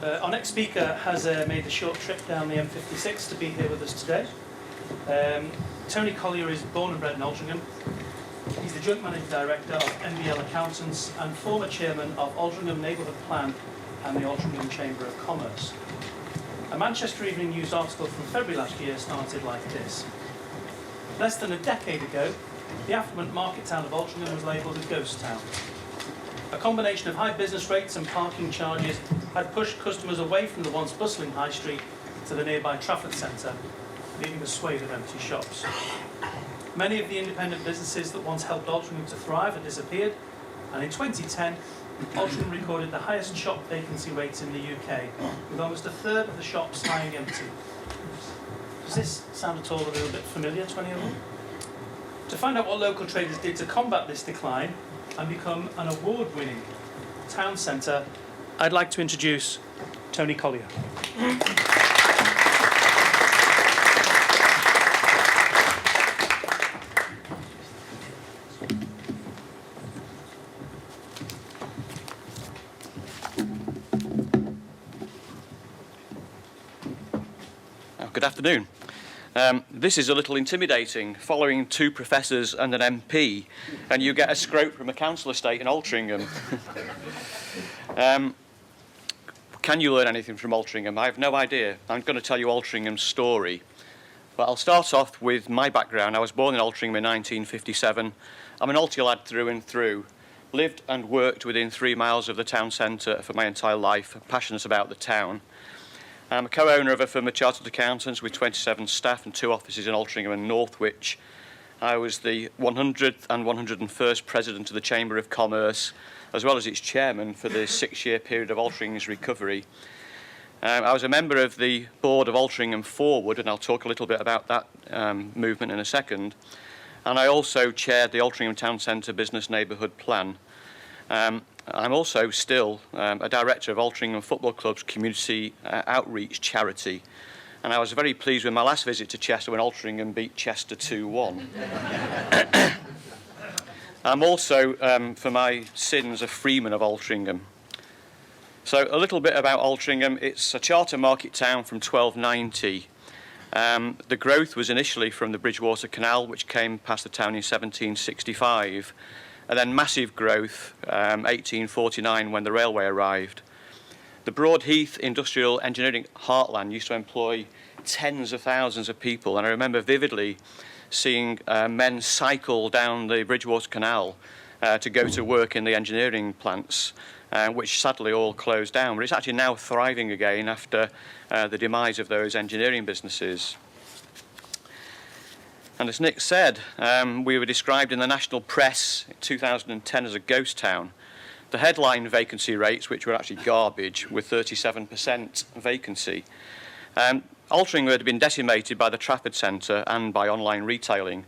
Our next speaker has made the short trip down the M56 to be here with us today. Tony Collier is born and bred in Altrincham. He's the Joint Managing Director of NBL Accountants and former Chairman of Altrincham Neighbourhood Plan and the Altrincham Chamber of Commerce. A Manchester Evening News article from February last year started like this. Less than a decade ago, the affluent market town of Altrincham was labelled a ghost town. A combination of high business rates and parking charges had pushed customers away from the once bustling high street to the nearby Trafford Centre, leaving a swathe of empty shops. Many of the independent businesses that once helped Altrincham to thrive had disappeared, and in 2010, Altrincham recorded the highest shop vacancy rates in the UK, with almost a third of the shops lying empty. Does this sound at all a little bit familiar to any of you? To find out what local traders did to combat this decline and become an award-winning town centre, I'd like to introduce Tony Collier. Good afternoon. This is a little intimidating, following two professors and an MP, and you get a scrope from a council estate in Altrincham. Can you learn anything from Altrincham? I have no idea. I'm going to tell you Altrincham's story. But I'll start off with my background. I was born in Altrincham in 1957. I'm an Altie lad through and through. Lived and worked within 3 miles of the town centre for my entire life, passionate about the town. I'm a co-owner of a firm of chartered accountants with 27 staff and 2 offices in Altrincham and Northwich. I was the 100th and 101st President of the Chamber of Commerce, as well as its Chairman for the 6-year period of Altrincham's recovery. I was a member of the board of Altrincham Forward, and I'll talk a little bit about that movement in a second. And I also chaired the Altrincham Town Centre Business Neighbourhood Plan. I'm also still a director of Altrincham Football Club's community outreach charity, and I was very pleased with my last visit to Chester when Altrincham beat Chester 2-1. I'm also, for my sins, a freeman of Altrincham. So a little bit about Altrincham. It's a charter market town from 1290. The growth was initially from the Bridgewater Canal, which came past the town in 1765. And then massive growth, 1849, when the railway arrived. The Broadheath industrial engineering heartland used to employ tens of thousands of people, and I remember vividly seeing men cycle down the Bridgewater Canal to go to work in the engineering plants, which sadly all closed down. But it's actually now thriving again after the demise of those engineering businesses. And as Nick said, we were described in the national press in 2010 as a ghost town. The headline vacancy rates, which were actually garbage, were 37% vacancy. Altrincham had been decimated by the Trafford Centre and by online retailing.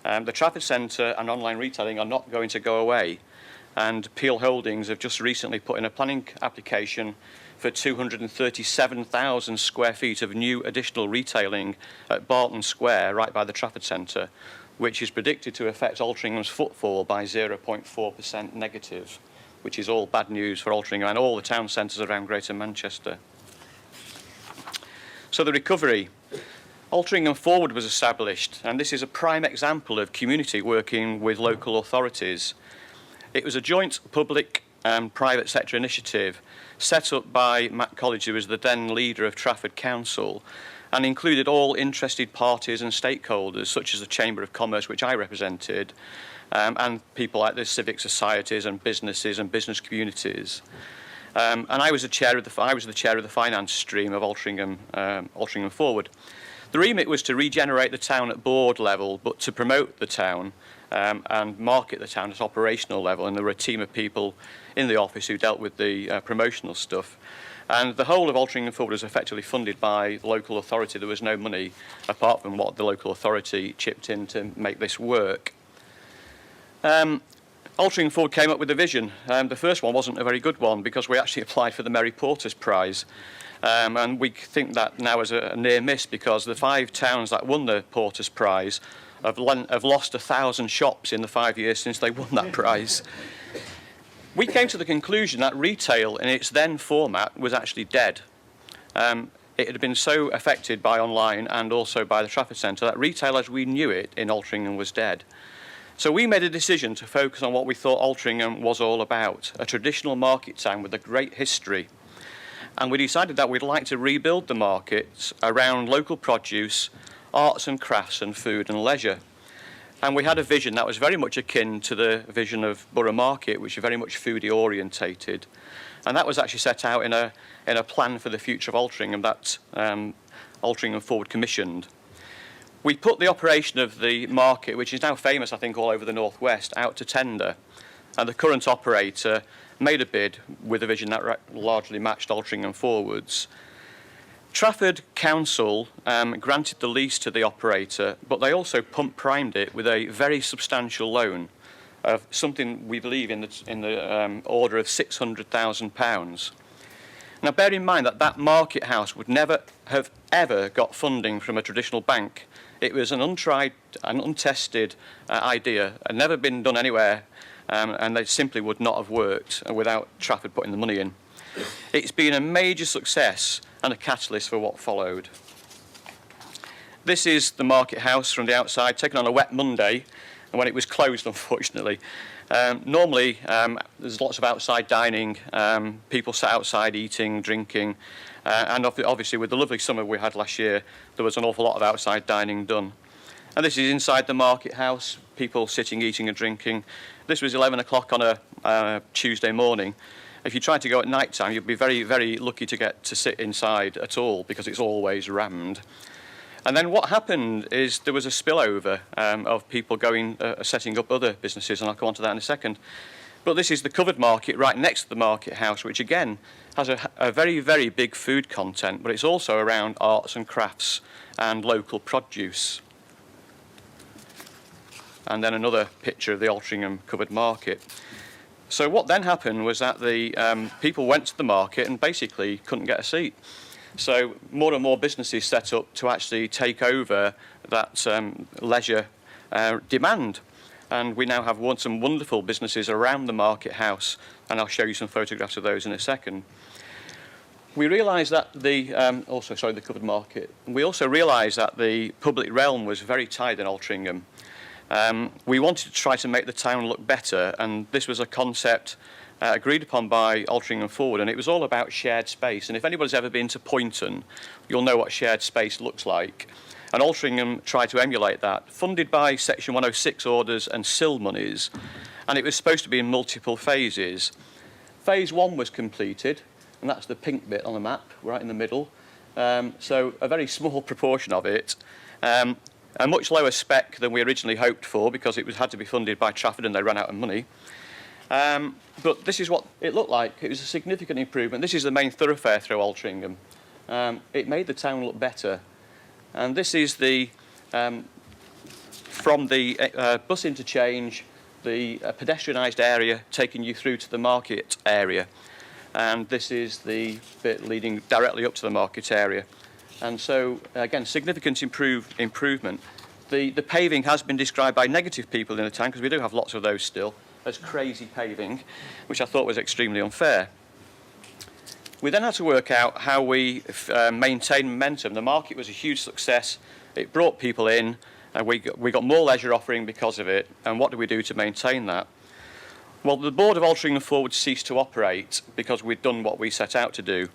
The Trafford Centre and online retailing are not going to go away. And Peel Holdings have just recently put in a planning application for 237,000 square feet of new additional retailing at Barton Square, right by the Trafford Centre, which is predicted to affect Altrincham's footfall by 0.4% negative, which is all bad news for Altrincham and all the town centres around Greater Manchester. So the recovery. Altrincham Forward was established, and this is a prime example of community working with local authorities. It was a joint public and private sector initiative set up by Matt Collier, who was the then leader of Trafford Council, and included all interested parties and stakeholders, such as the Chamber of Commerce, which I represented, and people like the civic societies and businesses and business communities. And I was the chair of the finance stream of Altrincham Forward. The remit was to regenerate the town at board level, but to promote the town and market the town at operational level, and there were a team of people in the office who dealt with the promotional stuff. And the whole of Altrincham Forward was effectively funded by the local authority. There was no money apart from what the local authority chipped in to make this work. Altrincham Forward came up with a vision. The first one wasn't a very good one because we actually applied for the Mary Porter's Prize. And we think that now as a near miss because the 5 towns that won the Porter's Prize have lost 1,000 shops in the 5 years since they won that prize. We came to the conclusion that retail in its then format was actually dead. It had been so affected by online and also by the Trafford Centre that retail as we knew it in Altrincham was dead. So we made a decision to focus on what we thought Altrincham was all about, a traditional market town with a great history. And we decided that we'd like to rebuild the markets around local produce, arts and crafts and food and leisure. And we had a vision that was very much akin to the vision of Borough Market, which is very much foodie orientated. And that was actually set out in a plan for the future of Altrincham that Altrincham Forward commissioned. We put the operation of the market, which is now famous, I think, all over the northwest, out to tender. And the current operator made a bid with a vision that largely matched Altrincham Forwards. Trafford Council granted the lease to the operator, but they also pump-primed it with a very substantial loan of something we believe in the order of £600,000. Now, bear in mind that that market house would never have ever got funding from a traditional bank. It was an untried and untested idea, had never been done anywhere, and they simply would not have worked without Trafford putting the money in. It's been a major success and a catalyst for what followed. This is the market house from the outside, taken on a wet Monday, and when it was closed, unfortunately. Normally, there's lots of outside dining, people sat outside eating, drinking, and obviously with the lovely summer we had last year, there was an awful lot of outside dining done. And this is inside the market house, people sitting, eating and drinking. This was 11 o'clock on a Tuesday morning. If you tried to go at night time, you'd be very, very lucky to get to sit inside at all because it's always rammed. And then what happened is there was a spillover of people going, setting up other businesses, and I'll come on to that in a second. But this is the covered market right next to the market house, which again has a very, very big food content, but it's also around arts and crafts and local produce. And then another picture of the Altrincham covered market. So what then happened was that the people went to the market and basically couldn't get a seat. So more and more businesses set up to actually take over that leisure demand. And we now have some wonderful businesses around the market house, and I'll show you some photographs of those in a second. We realised that the covered market. We also realised that the public realm was very tight in Altrincham. We wanted to try to make the town look better, and this was a concept agreed upon by Altrincham Forward, and it was all about shared space. And if anybody's ever been to Poynton, you'll know what shared space looks like. And Altrincham tried to emulate that, funded by Section 106 orders and SIL monies, and it was supposed to be in multiple phases. Phase 1 was completed, and that's the pink bit on the map, right in the middle. So a very small proportion of it. A much lower spec than we originally hoped for because it had to be funded by Trafford and they ran out of money. But this is what it looked like. It was a significant improvement. This is the main thoroughfare through Altrincham. It made the town look better. And this is the from the bus interchange, the pedestrianised area taking you through to the market area. And this is the bit leading directly up to the market area. And so, again, significant improvement. The paving has been described by negative people in the town, because we do have lots of those still, as crazy paving, which I thought was extremely unfair. We then had to work out how we maintain momentum. The market was a huge success. It brought people in, and we got more leisure offering because of it. And what do we do to maintain that? Well, the board of Altrincham Forward ceased to operate because we'd done what we set out to do.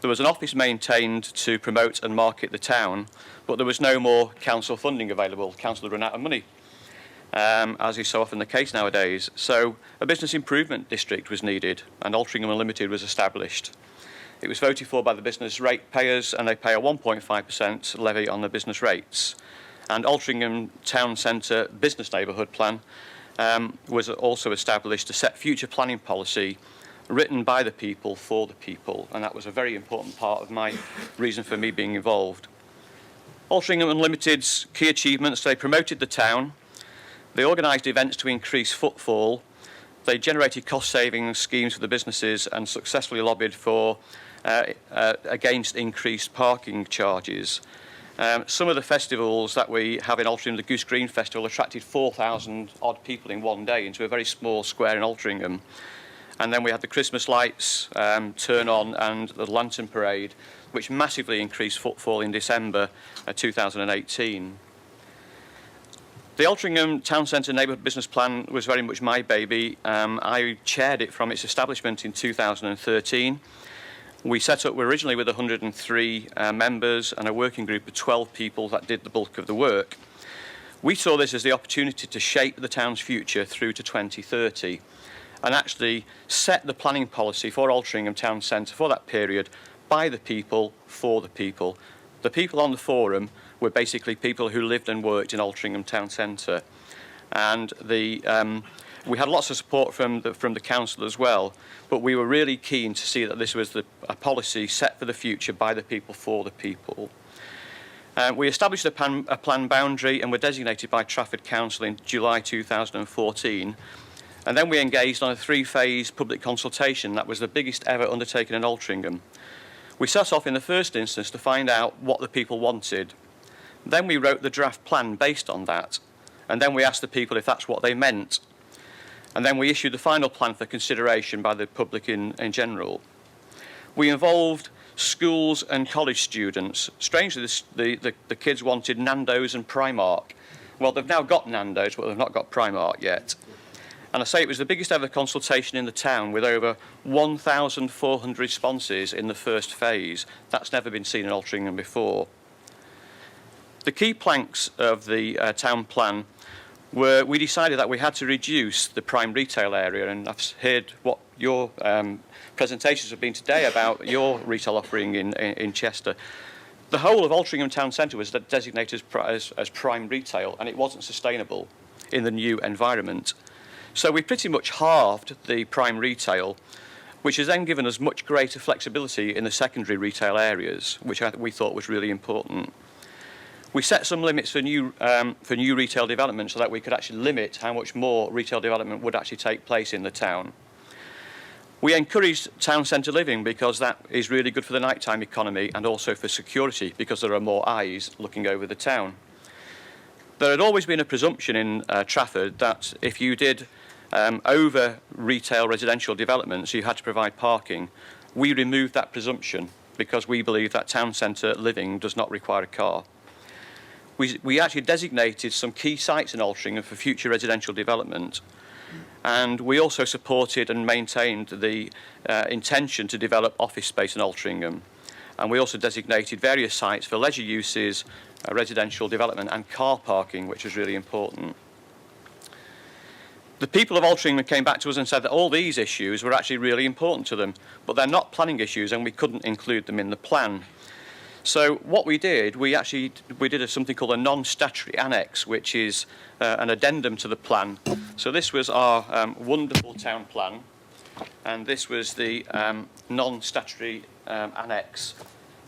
There was an office maintained to promote and market the town, but there was no more council funding available. The council had run out of money, as is so often the case nowadays. So a business improvement district was needed, and Altrincham Unlimited was established. It was voted for by the business rate payers, and they pay a 1.5% levy on the business rates. And Altrincham Town Centre Business Neighbourhood Plan was also established to set future planning policy written by the people for the people, and that was a very important part of my reason for me being involved. Altrincham Unlimited's key achievements: they promoted the town, they organised events to increase footfall, they generated cost-saving schemes for the businesses and successfully lobbied for against increased parking charges. Some of the festivals that we have in Altrincham, the Goose Green Festival, attracted 4,000 odd people in one day into a very small square in Altrincham. And then we had the Christmas lights turn on and the lantern parade, which massively increased footfall in December 2018. The Altrincham Town Centre Neighbourhood Business Plan was very much my baby. I chaired it from its establishment in 2013. We set up originally with 103 members and a working group of 12 people that did the bulk of the work. We saw this as the opportunity to shape the town's future through to 2030 and actually set the planning policy for Altrincham Town Centre for that period by the people, for the people. The people on the forum were basically people who lived and worked in Altrincham Town Centre. And we had lots of support from the council as well, but we were really keen to see that this was a policy set for the future by the people, for the people. We established a plan boundary and were designated by Trafford Council in July 2014. And then we engaged on a 3-phase public consultation that was the biggest ever undertaken in Altrincham. We set off in the first instance to find out what the people wanted. Then we wrote the draft plan based on that. And then we asked the people if that's what they meant. And then we issued the final plan for consideration by the public in general. We involved schools and college students. Strangely, the kids wanted Nando's and Primark. Well, they've now got Nando's, but they've not got Primark yet. And I say it was the biggest ever consultation in the town with over 1,400 responses in the first phase. That's never been seen in Altrincham before. The key planks of the town plan were we decided that we had to reduce the prime retail area, and I've heard what your presentations have been today about your retail offering in Chester. The whole of Altrincham Town Centre was designated as prime retail, and it wasn't sustainable in the new environment. So we pretty much halved the prime retail, which has then given us much greater flexibility in the secondary retail areas, which we thought was really important. We set some limits for new retail development so that we could actually limit how much more retail development would actually take place in the town. We encouraged town centre living because that is really good for the nighttime economy and also for security because there are more eyes looking over the town. There had always been a presumption in Trafford that if you did over retail residential developments, you had to provide parking. We removed that presumption because we believe that town centre living does not require a car. We actually designated some key sites in Altrincham for future residential development, and we also supported and maintained the intention to develop office space in Altrincham. And we also designated various sites for leisure uses, residential development and car parking, which was really important. The people of Altrincham came back to us and said that all these issues were actually really important to them, but they're not planning issues and we couldn't include them in the plan. So what we did, we did something called a non-statutory annex, which is an addendum to the plan. So this was our wonderful town plan, and this was the non-statutory annex.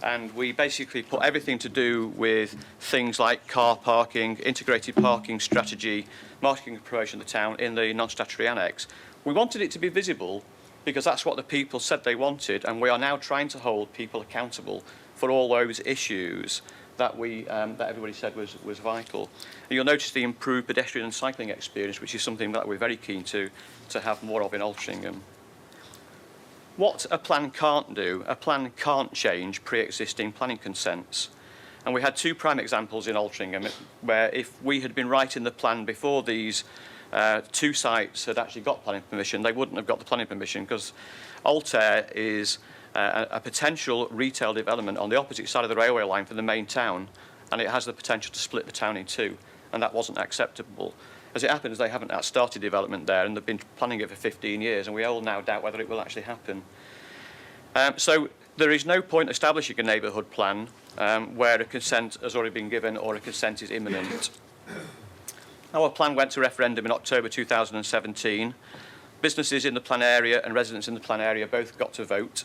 And we basically put everything to do with things like car parking, integrated parking strategy, marketing and promotion of the town in the non-statutory annex. We wanted it to be visible because that's what the people said they wanted, and we are now trying to hold people accountable for all those issues that that everybody said was vital. And you'll notice the improved pedestrian and cycling experience, which is something that we're very keen to have more of in Altrincham. What a plan can't do, a plan can't change pre-existing planning consents. And we had two prime examples in Altrincham where if we had been writing the plan before these two sites had actually got planning permission, they wouldn't have got the planning permission because Altair is a potential retail development on the opposite side of the railway line from the main town, and it has the potential to split the town in two, and that wasn't acceptable. As it happens, they haven't started development there, and they've been planning it for 15 years, and we all now doubt whether it will actually happen. So there is no point establishing a neighbourhood plan where a consent has already been given or a consent is imminent. Our plan went to referendum in October 2017. Businesses in the plan area and residents in the plan area both got to vote.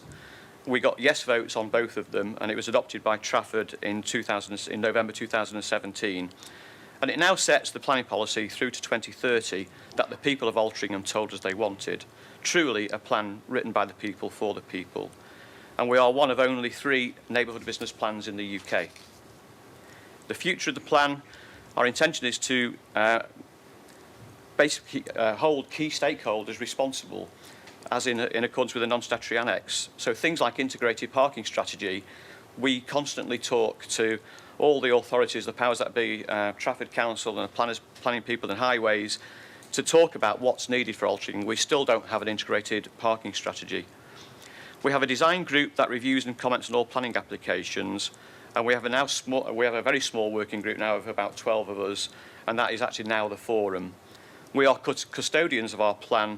We got yes votes on both of them, and it was adopted by Trafford in November 2017. And it now sets the planning policy through to 2030 that the people of Altrincham told us they wanted. Truly a plan written by the people for the people. And we are one of only 3 neighbourhood business plans in the UK. The future of the plan, our intention is to basically hold key stakeholders responsible as in accordance with the non-statutory annex. So things like integrated parking strategy, we constantly talk to all the authorities, the powers that be, Trafford Council and the planning people and highways, to talk about what's needed for Altrincham. We still don't have an integrated parking strategy. We have a design group that reviews and comments on all planning applications, and we have a very small working group now of about 12 of us, and that is actually now the forum. We are custodians of our plan,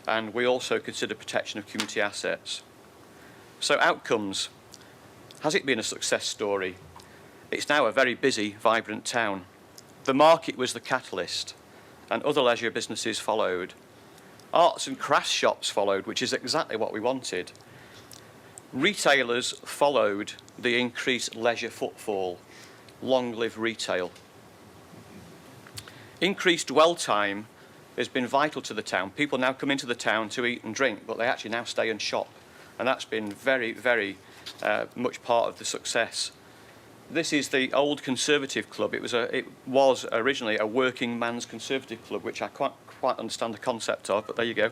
and we also consider protection of community assets. So outcomes. Has it been a success story? It's now a very busy, vibrant town. The market was the catalyst, and other leisure businesses followed. Arts and crafts shops followed, which is exactly what we wanted. Retailers followed the increased leisure footfall. Long live retail. Increased dwell time has been vital to the town. People now come into the town to eat and drink, but they actually now stay and shop. And that's been very, very much part of the success. This is the old Conservative Club. It was originally a working man's Conservative Club, which I quite understand the concept of, but there you go.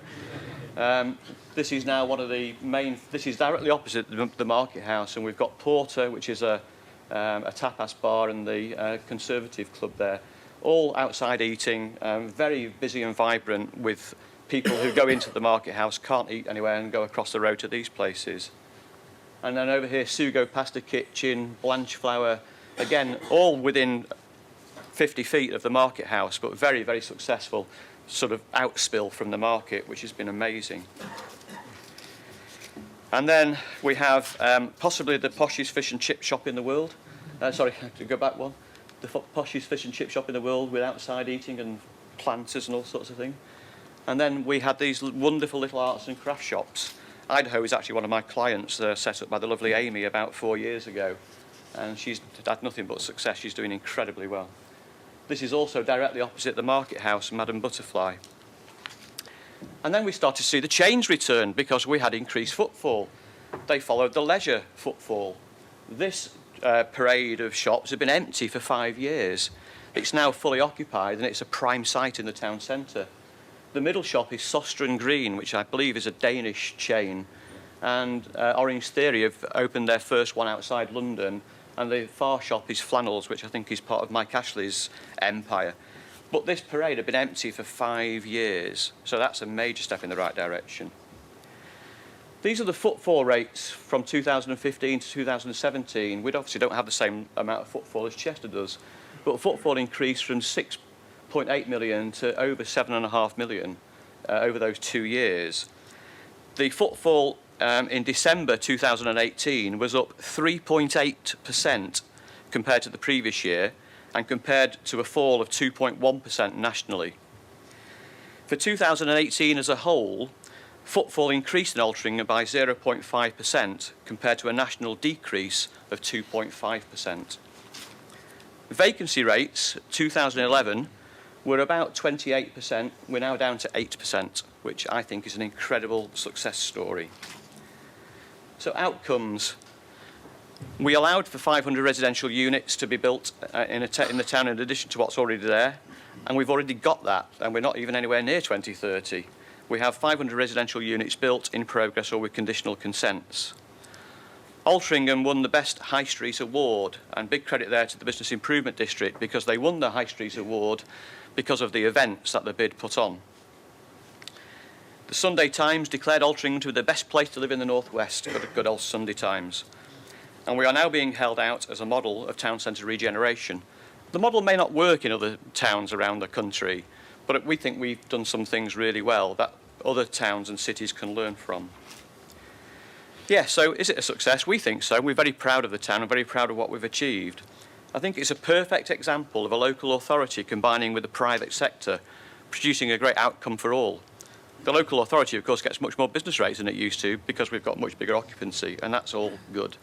This is now one of the main, this is directly opposite the Market House, and we've got Porter, which is a tapas bar, and the Conservative Club there. All outside eating, very busy and vibrant, with people who go into the Market House, can't eat anywhere and go across the road to these places. And then over here, Sugo Pasta Kitchen, Blanchflower, again, all within 50 feet of the Market House, but very, very successful sort of outspill from the market, which has been amazing. And then we have possibly the poshest fish and chip shop in the world. Sorry, to go back one. The poshest fish and chip shop in the world with outside eating and planters and all sorts of things. And then we had these wonderful little arts and craft shops. Idaho is actually one of my clients, set up by the lovely Amy about 4 years ago. And she's had nothing but success. She's doing incredibly well. This is also directly opposite the Market House, Madam Butterfly. And then we started to see the chains return because we had increased footfall. They followed the leisure footfall. This parade of shops had been empty for 5 years. It's now fully occupied, and it's a prime site in the town centre. The middle shop is Sostren Green, which I believe is a Danish chain, and Orange Theory have opened their first one outside London, and the far shop is Flannels, which I think is part of Mike Ashley's empire. But this parade had been empty for 5 years, so that's a major step in the right direction. These are the footfall rates from 2015 to 2017. We obviously don't have the same amount of footfall as Chester does, but footfall increased from 6.8 million to over 7.5 million over those 2 years. The footfall in December 2018 was up 3.8% compared to the previous year, and compared to a fall of 2.1% nationally. For 2018 as a whole, footfall increased in Altrincham by 0.5% compared to a national decrease of 2.5%. Vacancy rates, 2011, were about 28%. We're now down to 8%, which I think is an incredible success story. So outcomes. We allowed for 500 residential units to be built in the town in addition to what's already there, and we've already got that, and we're not even anywhere near 2030. We have 500 residential units built, in progress, or with conditional consents. Altrincham won the Best High Street Award, and big credit there to the Business Improvement District, because they won the High Street Award because of the events that the bid put on. The Sunday Times declared Altrincham to be the best place to live in the North West, good old Sunday Times. And we are now being held out as a model of town centre regeneration. The model may not work in other towns around the country, but we think we've done some things really well that other towns and cities can learn from. Yeah, so is it a success? We think so. We're very proud of the town and very proud of what we've achieved. I think it's a perfect example of a local authority combining with the private sector, producing a great outcome for all. The local authority, of course, gets much more business rates than it used to because we've got much bigger occupancy, and that's all good.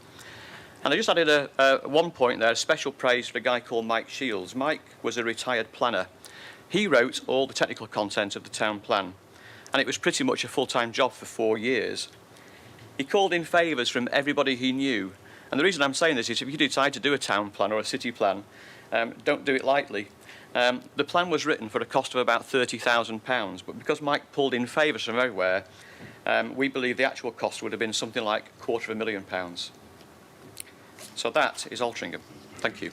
And I just added one point there, a special praise for a guy called Mike Shields. Mike was a retired planner. He wrote all the technical content of the town plan, and it was pretty much a full-time job for 4 years. He called in favours from everybody he knew. And the reason I'm saying this is if you decide to do a town plan or a city plan, don't do it lightly. The plan was written for a cost of about £30,000, but because Mike pulled in favours from everywhere, we believe the actual cost would have been something like £250,000. So that is Altrincham. Thank you.